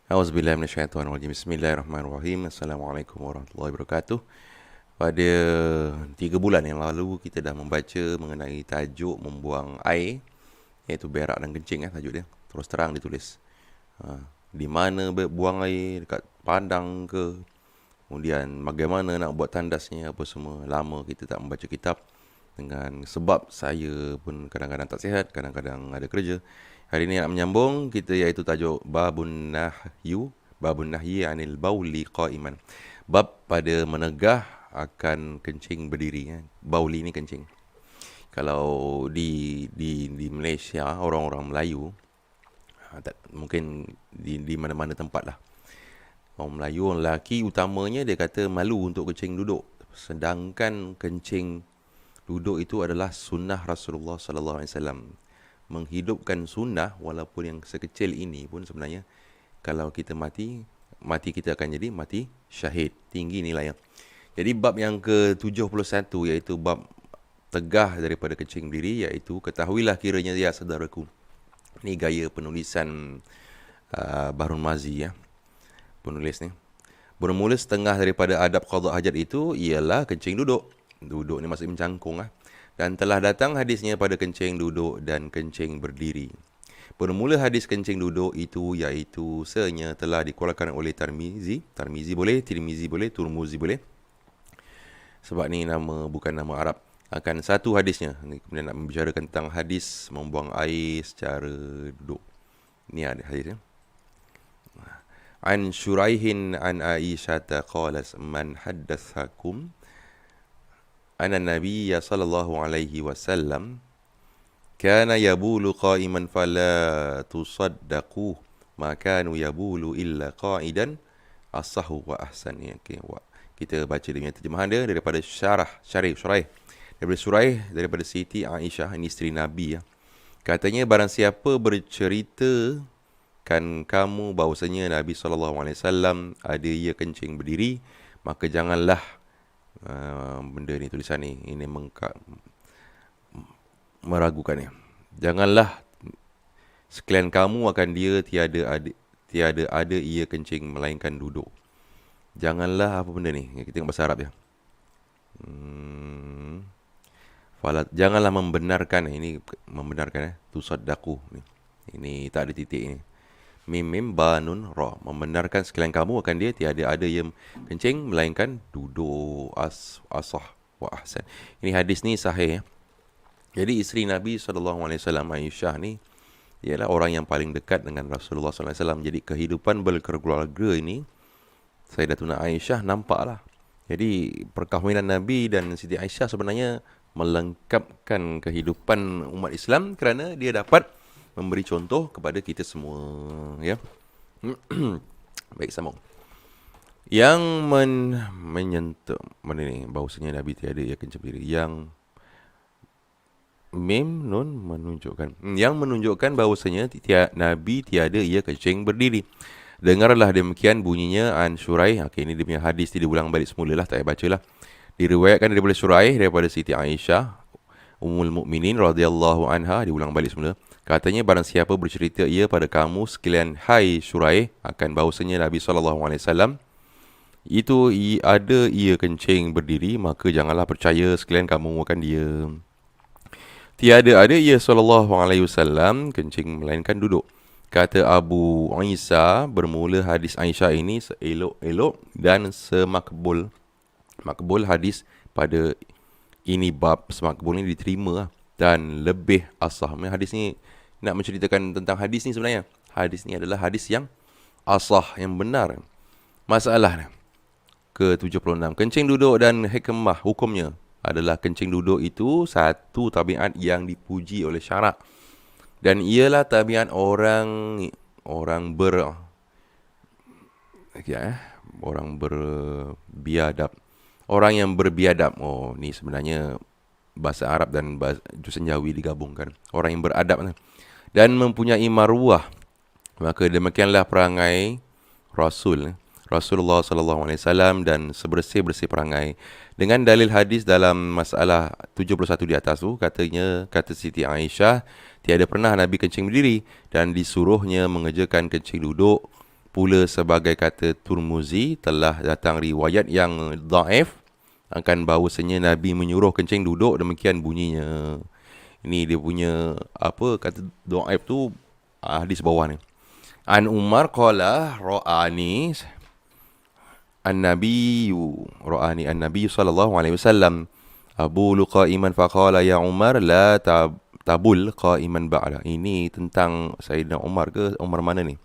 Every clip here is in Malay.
Auzubillahi minasyaitonirrajim. Bismillahirrahmanirrahim. Assalamualaikum warahmatullahi wabarakatuh. Pada 3 bulan yang lalu kita dah membaca mengenai tajuk membuang air, iaitu berak dan kencing tajuk dia. Terus terang ditulis. Di mana buang air, dekat padang ke, kemudian bagaimana nak buat tandasnya, apa semua. Lama kita tak membaca kitab dengan sebab saya pun kadang-kadang tak sihat, kadang-kadang ada kerja. Hari ini nak menyambung kita, iaitu tajuk Babun Nahyi Anil Bauli Qa'iman. Bab pada menegah akan kencing berdiri. Bauli ni kencing. Kalau di Malaysia, orang-orang Melayu, mungkin di mana-mana tempat lah, orang Melayu, orang lelaki utamanya, dia kata malu untuk kencing duduk. Sedangkan kencing duduk itu adalah sunnah Rasulullah sallallahu alaihi wasallam. Menghidupkan sunnah walaupun yang sekecil ini pun sebenarnya, kalau kita mati kita akan jadi mati syahid. Tinggi nilainya. Jadi bab yang ke-71, iaitu bab tegah daripada kencing berdiri, iaitu ketahuilah kiranya ya saudaraku. Ini gaya penulisan Bahrul Mazi ya. Penulis ni. Bermula setengah daripada adab qada hajat itu ialah kencing duduk. Duduk ni maksud mencangkung Dan telah datang hadisnya pada kencing duduk dan kencing berdiri. Bermula hadis kencing duduk itu iaitu sebenarnya telah dikeluarkan oleh Tirmizi boleh, Tirmizi boleh, Turmuzi boleh. Sebab ni nama bukan nama Arab. Akan satu hadisnya. Kemudian nak membicarakan tentang hadis membuang air secara duduk. Ni ada hadisnya. An Shuraihin an Aisyah qalat man haddatsakum anna Nabiyya sallallahu alaihi wasallam kana yabulu qa'iman fala tusaddaqu ma kanu yabulu illa qa'idan as-sahhu wa ahsan. Okay. Kita baca dengan terjemahan dia daripada Shuraih daripada Siti Aisyah, ini isteri Nabi ya. Katanya, barang siapa bercerita kan kamu bahawasanya Nabi SAW ada ia kencing berdiri, maka janganlah benda ni, tulisan ni, ini meragukannya. Janganlah sekalian kamu akan dia tiada ada ia kencing melainkan duduk. Janganlah apa benda ni? Kita tengok bahasa Arab ya. Janganlah membenarkan, ini membenarkan tusaddaqu ni. Ini tak ada titik ni. Mim ba nun ra. Membenarkan sekalian kamu akan dia tiada ada yang kencing melainkan duduk. Asah wa ahsan. Ini hadis ni sahih. Jadi isteri Nabi SAW, Aisyah ni, ialah orang yang paling dekat dengan Rasulullah SAW. Jadi kehidupan berkeluarga ini, Sayyidatuna Aisyah nampaklah. Jadi perkahwinan Nabi dan Siti Aisyah sebenarnya melengkapkan kehidupan umat Islam, kerana dia dapat memberi contoh kepada kita semua ya. Baik, sambung. Yang menyentuh mana ni, bahawasanya Nabi tiada ia kencing berdiri. Yang mim nun menunjukkan bahawasanya Nabi tiada ia kencing berdiri. Dengarlah demikian bunyinya an Shuraih. Okay, ini dia punya hadis, dia ulang balik semula lah, tak payah baca lah. Diriwayatkan daripada Shuraih daripada Siti Aisyah Ummul Mukminin radhiyallahu anha, diulang balik semula. Katanya, barang siapa bercerita ia pada kamu sekalian, hai Shuraih, akan bahawasanya Nabi SAW itu ada ia kencing berdiri, maka janganlah percaya sekalian kamu akan dia. Tiada ada ia SAW kencing melainkan duduk. Kata Abu Isa, bermula hadis Aisyah ini seelok-elok dan semakbul hadis pada ini bab. Semakbul ini diterima dan lebih asah. Hadis ni nak menceritakan tentang hadis ni sebenarnya. Hadis ni adalah hadis yang asah, yang benar. Masalah ke-76, kencing duduk dan hikmah hukumnya adalah kencing duduk itu satu tabiat yang dipuji oleh syarak, dan ialah tabiat orang berbiadab. Orang yang berbiadab. Oh, ni sebenarnya bahasa Arab dan jurusan Jawi digabungkan. Orang yang beradab dan mempunyai maruah. Maka demikianlah perangai Rasulullah SAW dan sebersih-bersih perangai. Dengan dalil hadis dalam masalah 71 di atas tu, kata Siti Aisyah, tiada pernah Nabi kencing berdiri dan disuruhnya mengerjakan kencing duduk Pula sebagai kata Turmuzi, telah datang riwayat yang dhaif akan bahawasanya Nabi menyuruh kencing duduk, demikian bunyinya. Ini dia punya apa kata dhaif tu, hadis bawah ni. An Umar qala ra'ani an-nabiy an-nabiy sallallahu alaihi wasallam abulu qa'iman faqala ya Umar la tabul qa'iman ba'da. Ini tentang Sayyidina Umar ke Umar mana ni?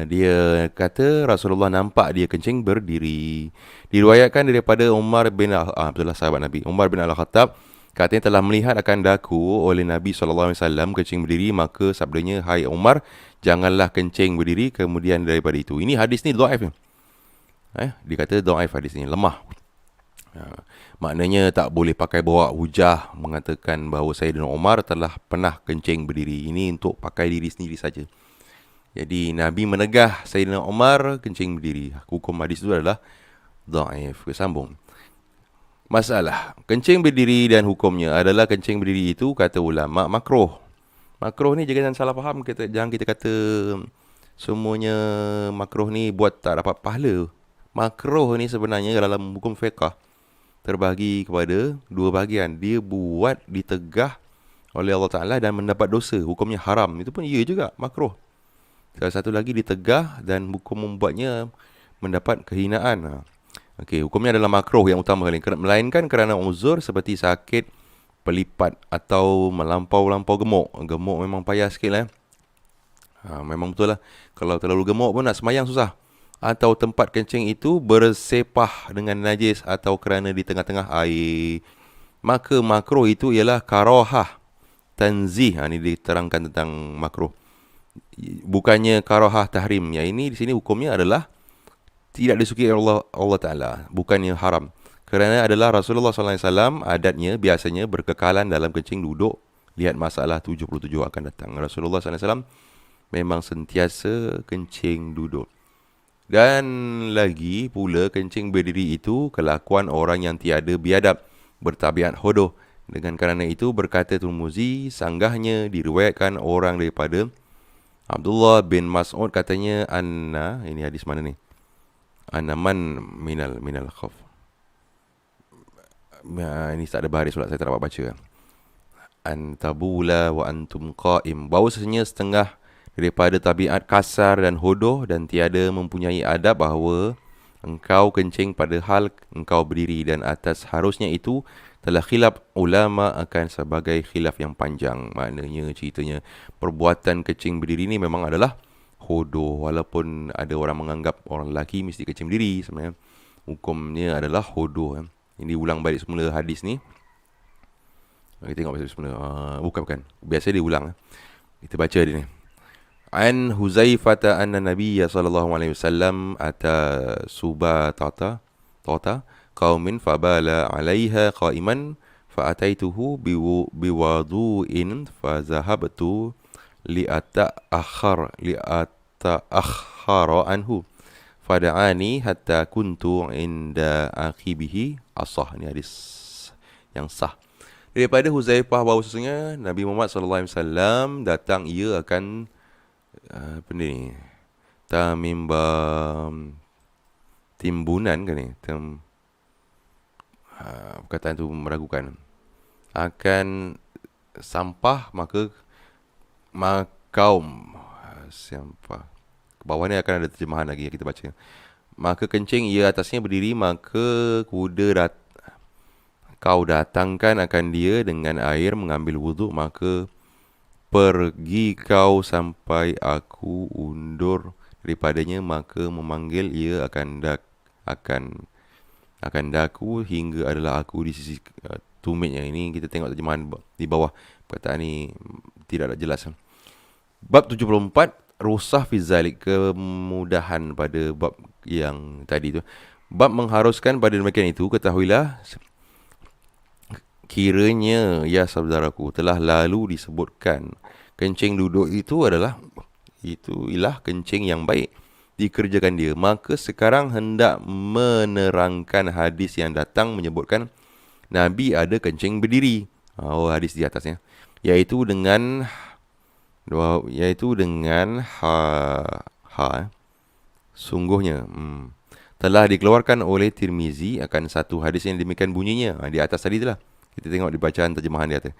Dia kata Rasulullah nampak dia kencing berdiri. Diriwayatkan daripada Umar bin Abdullah sahabat Nabi, Umar bin Al-Khattab, katanya telah melihat akan daku oleh Nabi SAW kencing berdiri, maka sabdanya, hai Umar, janganlah kencing berdiri kemudian daripada itu. Ini hadis ni dhaif. Dia kata dhaif, hadis ni lemah. Maknanya tak boleh pakai bawa hujah mengatakan bahawa Sayyidina Umar telah pernah kencing berdiri. Ini untuk pakai diri sendiri saja. Jadi Nabi menegah Sayyidina Umar kencing berdiri. Hukum hadis itu adalah dhaif. Sambung. Masalah kencing berdiri dan hukumnya adalah kencing berdiri itu kata ulama makruh. Makruh ni jangan salah faham, jangan kita kata semuanya makruh ni buat tak dapat pahala. Makruh ni sebenarnya dalam hukum fiqh terbagi kepada dua bahagian. Dia buat ditegah oleh Allah Ta'ala dan mendapat dosa, hukumnya haram. Itu pun ia juga makruh. Salah satu lagi ditegah dan hukum membuatnya mendapat kehinaan. Okey, hukumnya adalah makruh yang utama kali, melainkan kerana uzur seperti sakit, pelipat atau melampau-lampau gemuk. Gemuk memang payah sikit lah. Memang betul lah. Kalau terlalu gemuk pun nak semayang susah. Atau tempat kencing itu bersepah dengan najis atau kerana di tengah-tengah air. Maka makruh itu ialah karahah tanzih. Ini diterangkan tentang makruh. Bukannya karahah tahrim. Yang ini di sini hukumnya adalah tidak disukai Allah Ta'ala, bukannya haram. Kerana adalah Rasulullah SAW adatnya biasanya berkekalan dalam kencing duduk. Lihat masalah 77 akan datang. Rasulullah SAW memang sentiasa kencing duduk. Dan lagi pula kencing berdiri itu kelakuan orang yang tiada biadab, bertabiat hodoh. Dengan kerana itu berkata Turmuzi, sanggahnya diriwayatkan orang daripada Abdullah bin Mas'ud katanya, anna, ini hadis mana ni? Anaman minal khawf. Ini tak ada baris pula, saya tak dapat baca. Antabula wa antum qa'im. Bahawasanya setengah daripada tabiat kasar dan hodoh dan tiada mempunyai adab bahawa engkau kencing pada hal engkau berdiri, dan atas harusnya itu telah khilaf ulama akan sebagai khilaf yang panjang. Maknanya ceritanya perbuatan kencing berdiri ni memang adalah hodoh, walaupun ada orang menganggap orang lelaki mesti kencing berdiri, sebenarnya hukumnya adalah hodoh. Ini ulang balik semula hadis ni. Kita tengok balik semula. Bukan. Biasa dia ulang. Kita baca dia ni. An Huzaifata anna Nabiyya sallallahu alaihi wasallam ata subatata qaumin fabala 'alaiha qa'iman fa ataituhu biwadu'in fa zahabtu li'ata'akhkhara anhu fada'ani hatta kuntu inda akhibihi asah. Ini hadis yang sah daripada Huzaifah bahawasanya Nabi Muhammad sallallahu alaihi wasallam datang, ia akan timbunan kan ni, perkataan tu meragukan, akan sampah, maka kaum sampah. Ke bawah ni akan ada terjemahan lagi yang kita baca. Maka kencing ia atasnya berdiri, maka kau datangkan akan dia dengan air mengambil wuduk, maka pergi kau sampai aku undur daripadanya, maka memanggil ia akan daku hingga adalah aku di sisi tumitnya. Ini kita tengok terjemahan di bawah. Perkataan ni tidak jelas. Bab 74, rusah fi zalik, kemudahan pada bab yang tadi tu. Bab mengharuskan pada demikian itu, ketahuilah kiranya ya saudaraku telah lalu disebutkan kencing duduk itu ialah kencing yang baik dikerjakan dia. Maka sekarang hendak menerangkan hadis yang datang menyebutkan Nabi ada kencing berdiri. Hadis di atasnya, iaitu dengan Sungguhnya telah dikeluarkan oleh Tirmizi akan satu hadis yang demikian bunyinya. Di atas tadi itulah. Kita tengok di bacaan terjemahan di atas.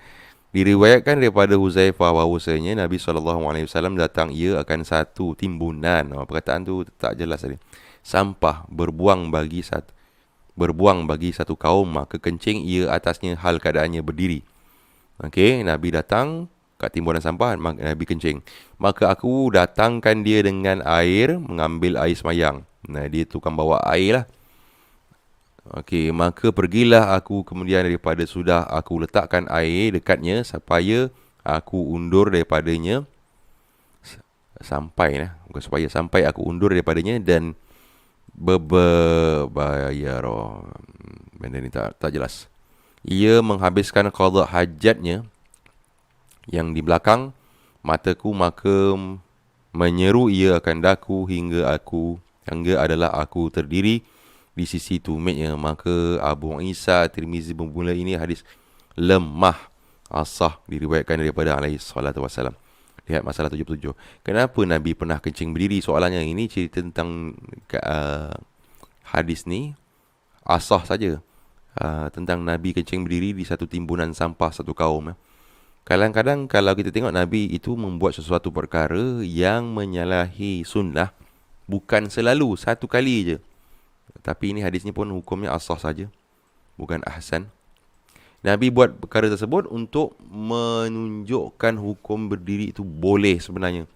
Diriwayatkan daripada Huzaifah bahawasanya Nabi SAW datang ia akan satu timbunan. Perkataan tu tak jelas tadi. Sampah berbuang bagi satu kaum, maka kencing ia atasnya hal keadaannya berdiri. Okey, Nabi datang kat timbunan sampah, Nabi kencing. Maka aku datangkan dia dengan air, mengambil air semayang. Dia tukang bawa air lah. Okey, maka pergilah aku kemudian daripada sudah aku letakkan air dekatnya supaya aku undur daripadanya sampai aku undur daripadanya dan berbayar. Benda ni tak jelas. Ia menghabiskan qada hajatnya yang di belakang mataku, maka menyeru ia akan daku hingga adalah aku terdiri di sisi tumitnya. Maka Abu Isa Tirmizi bermula ini hadis lemah asah diriwayatkan daripada alaihi salatu wassalam. Lihat masalah 77. Kenapa Nabi pernah kencing berdiri? Soalannya ini cerita tentang hadis ni asah saja. Tentang Nabi kencing berdiri di satu timbunan sampah satu kaum. Kadang-kadang kalau kita tengok Nabi itu membuat sesuatu perkara yang menyalahi sunnah, bukan selalu, satu kali je. Tapi ini hadis ni pun hukumnya asah saja, bukan ahsan. Nabi buat perkara tersebut untuk menunjukkan hukum berdiri itu boleh sebenarnya,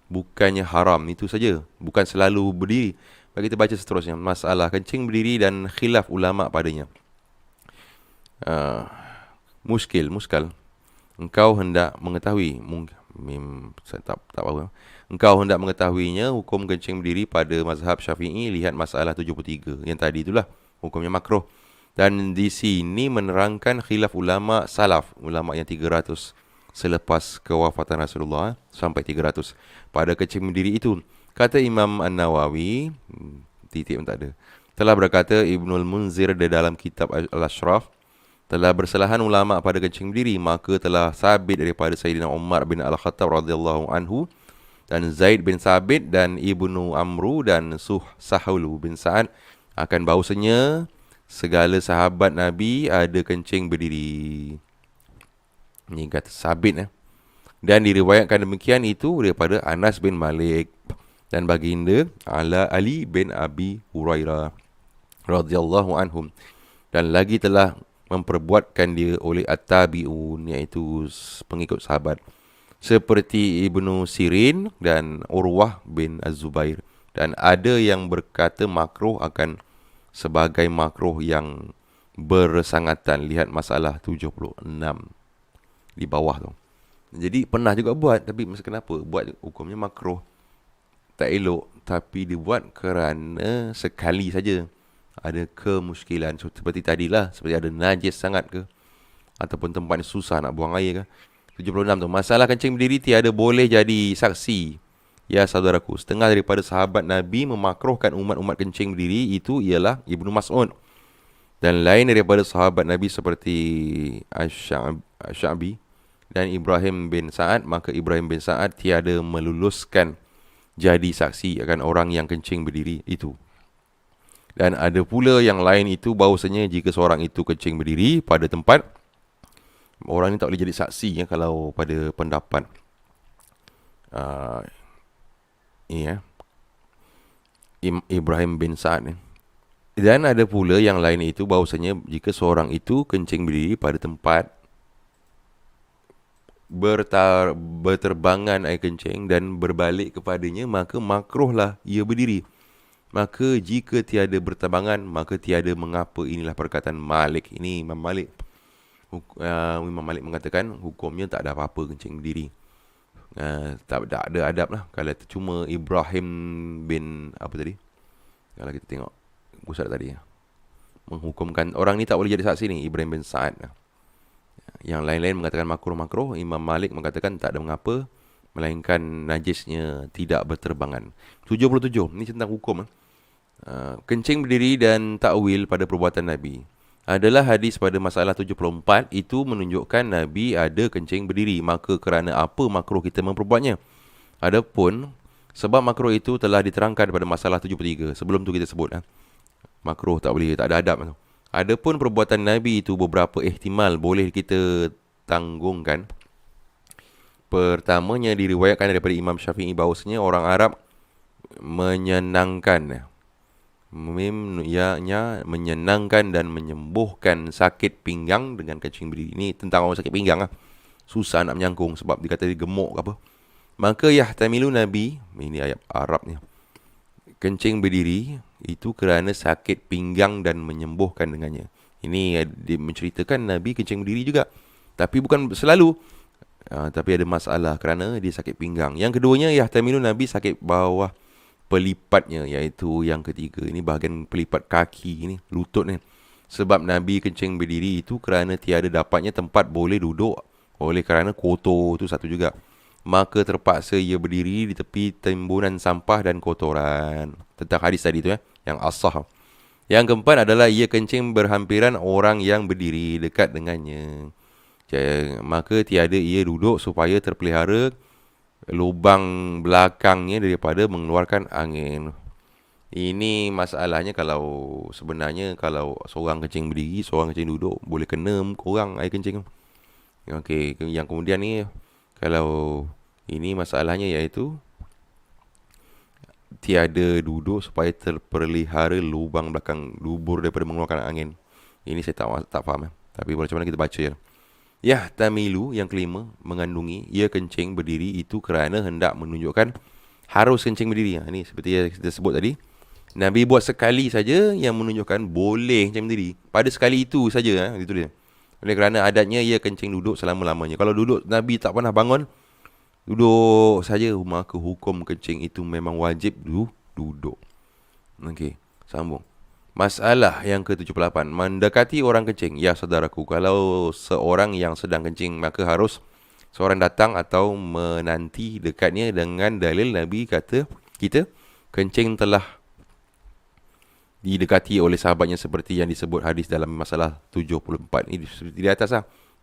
bukannya haram. Itu saja, bukan selalu berdiri. Bagi kita baca seterusnya, masalah kencing berdiri dan khilaf ulama padanya. Muskal. Engkau hendak mengetahui, tak apa. Engkau hendak mengetahuinya hukum kencing berdiri pada mazhab Syafi'i. Lihat masalah 73. Yang tadi itulah hukumnya makruh. Dan di sini menerangkan khilaf ulama salaf, ulama yang 300 selepas kewafatan Rasulullah sampai 300 pada kencing berdiri itu. Kata Imam An-Nawawi, titik pun tak ada, telah berkata Ibnul Munzir di dalam kitab Al-Ashraf, telah bersalahan ulama pada kencing berdiri, maka telah sabit daripada Sayyidina Umar bin Al-Khattab radhiyallahu anhu dan Zaid bin Sabit dan Ibnu Amru dan Sahulu bin Sa'ad akan bahawasanya segala sahabat Nabi ada kencing berdiri. Ini kata sabit. Dan diriwayatkan demikian itu daripada Anas bin Malik dan baginda Ali bin Abi Hurairah radhiyallahu anhum, dan lagi telah memperbuatkan dia oleh at-tabi'un, iaitu pengikut sahabat, seperti Ibnu Sirin dan Urwah bin Az-Zubair. Dan ada yang berkata makruh akan sebagai makruh yang bersangatan. Lihat masalah 76 di bawah tu. Jadi pernah juga buat, tapi kenapa buat hukumnya makruh, tak elok, tapi dibuat kerana sekali saja ada kemuskilan, seperti tadilah, seperti ada najis sangat ke, ataupun tempat yang susah nak buang air ke. 76 tu, masalah kencing berdiri tiada boleh jadi saksi. Ya saudaraku, setengah daripada sahabat Nabi memakruhkan umat-umat kencing berdiri, itu ialah Ibnu Mas'ud dan lain daripada sahabat Nabi seperti Asy-Sya'bi dan Ibrahim bin Sa'ad. Maka Ibrahim bin Sa'ad tiada meluluskan jadi saksi akan orang yang kencing berdiri itu. Dan ada pula yang lain itu bahawasanya jika seorang itu kencing berdiri pada tempat, orang ini tak boleh jadi saksi kalau pada pendapat Ibrahim bin Sa'ad. Dan ada pula yang lain itu bahawasanya jika seorang itu kencing berdiri pada tempat berterbangan air kencing dan berbalik kepadanya, maka makruhlah ia berdiri. Maka jika tiada berterbangan, maka tiada mengapa. Inilah perkataan Malik. Ini Imam Malik. Imam Malik mengatakan hukumnya tak ada apa-apa kencing berdiri. Tak ada adab lah. Kalau cuma Ibrahim bin apa tadi, kalau kita tengok Ustaz tadi, menghukumkan orang ni tak boleh jadi saksi ni, Ibrahim bin Sa'ad. Yang lain-lain mengatakan makruh-makruh. Imam Malik mengatakan tak ada mengapa, melainkan najisnya tidak berterbangan. 77. Ini tentang hukum. Kencing berdiri dan takwil pada perbuatan Nabi adalah hadis pada masalah 74. Itu menunjukkan Nabi ada kencing berdiri. Maka kerana apa makruh kita memperbuatnya? Adapun Sebab makruh itu telah diterangkan pada masalah 73. Sebelum tu kita sebut makruh tak boleh, tak ada adab tu. Adapun perbuatan Nabi itu beberapa ihtimal boleh kita tanggungkan. Pertamanya diriwayatkan daripada Imam Syafi'i bahawasanya orang Arab menyenangkan, menyenangkan dan menyembuhkan sakit pinggang dengan kencing berdiri. Ini tentang orang sakit pinggang susah nak menyangkung sebab dikata dia gemuk ke apa. Maka yahtamilu Nabi, ini ayat Arabnya, kencing berdiri itu kerana sakit pinggang dan menyembuhkan dengannya. Ini dia menceritakan Nabi kencing berdiri juga, tapi bukan selalu. Tapi ada masalah kerana dia sakit pinggang. Yang keduanya, yahtamilu Nabi sakit bawah pelipatnya, iaitu yang ketiga. Ini bahagian pelipat kaki ni, lutut ni. Sebab Nabi kencing berdiri itu kerana tiada dapatnya tempat boleh duduk, oleh kerana kotor, itu satu juga. Maka terpaksa ia berdiri di tepi timbunan sampah dan kotoran. Tentang hadis tadi tu yang as-sah. Yang keempat adalah ia kencing berhampiran orang yang berdiri dekat dengannya. Maka tiada ia duduk supaya terpelihara lubang belakangnya daripada mengeluarkan angin. Ini masalahnya kalau sebenarnya kalau seorang kencing berdiri, seorang kencing duduk, boleh kena muka orang air kencing. Okey, yang kemudian ni, kalau ini masalahnya iaitu tiada duduk supaya terpelihara lubang belakang dubur daripada mengeluarkan angin. Ini saya tak faham. Tapi macam mana kita baca ya. Yahtamilu yang kelima, mengandungi ia kencing berdiri itu kerana hendak menunjukkan harus kencing berdiri. Ini seperti yang kita sebut tadi. Nabi buat sekali saja yang menunjukkan boleh kencing berdiri. Pada sekali itu saja ditulis. Oleh kerana adatnya ia kencing duduk selama-lamanya. Kalau duduk Nabi tak pernah bangun, duduk saja, maka hukum kencing itu memang wajib duduk. Okey, sambung. Masalah yang ke-78, mendekati orang kencing. Ya saudaraku, kalau seorang yang sedang kencing, maka harus seorang datang atau menanti dekatnya dengan dalil Nabi kata kita kencing telah didekati oleh sahabatnya seperti yang disebut hadis dalam masalah 74. Ini seperti di atas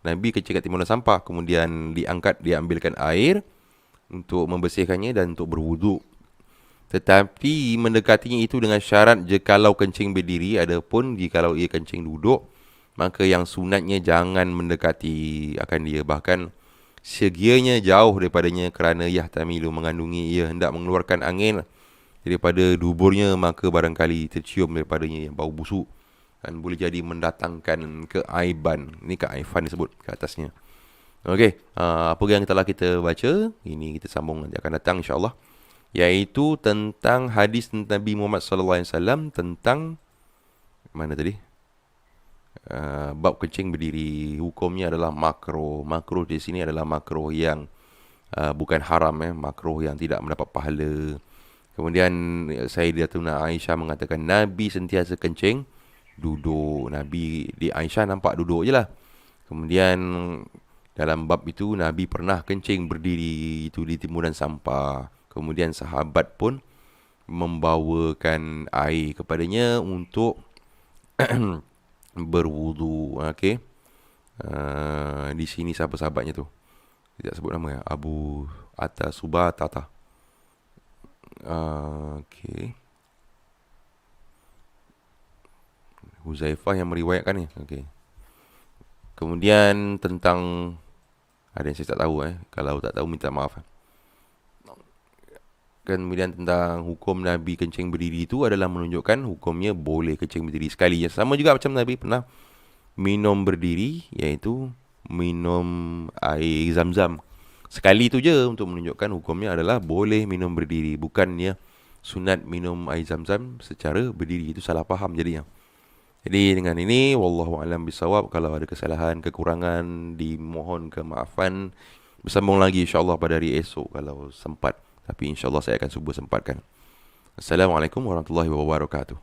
Nabi kencing kat timbunan sampah, kemudian diambilkan air untuk membersihkannya dan untuk berwuduk. Tetapi mendekatinya itu dengan syarat jikalau kencing berdiri. Adapun jikalau ia kencing duduk, maka yang sunatnya jangan mendekati akan dia. Bahkan segianya jauh daripadanya kerana yahtamilu mengandungi ia hendak mengeluarkan angin daripada duburnya, maka barangkali tercium daripadanya yang bau busuk dan boleh jadi mendatangkan keaiban. Ini keaiban disebut ke atasnya. Okey, apa yang telah kita baca, ini kita sambung nanti akan datang insya-Allah, iaitu tentang hadis Nabi Muhammad sallallahu alaihi wasallam tentang mana tadi? Bab kencing berdiri. Hukumnya adalah makruh. Makruh di sini adalah makruh yang bukan haram makruh yang tidak mendapat pahala. Kemudian Sayyidatuna Aisyah mengatakan Nabi sentiasa kencing duduk. Nabi di Aisyah nampak duduk je lah. Kemudian dalam bab itu Nabi pernah kencing berdiri itu di timbunan sampah. Kemudian sahabat pun membawakan air kepadanya untuk berwudu. Okey. Di sini siapa sahabatnya tu? Tidak sebut nama Abu Atta Subatata. Okey. Huzaifah yang meriwayatkan ni. Okey. Kemudian tentang ada yang saya tak tahu Kalau tak tahu minta maaf. Kemudian tentang hukum Nabi kencing berdiri itu adalah menunjukkan hukumnya boleh kencing berdiri sekali. Sama juga macam Nabi pernah minum berdiri, iaitu minum air zam-zam. Sekali itu je untuk menunjukkan hukumnya adalah boleh minum berdiri. Bukannya sunat minum air zam-zam secara berdiri. Itu salah faham jadinya. Jadi dengan ini wallahu alam bisawab. Kalau ada kesalahan, kekurangan, dimohon kemaafan. Bersambung lagi insya-Allah pada hari esok kalau sempat. Tapi insya-Allah saya akan cuba sempatkan. Assalamualaikum warahmatullahi wabarakatuh.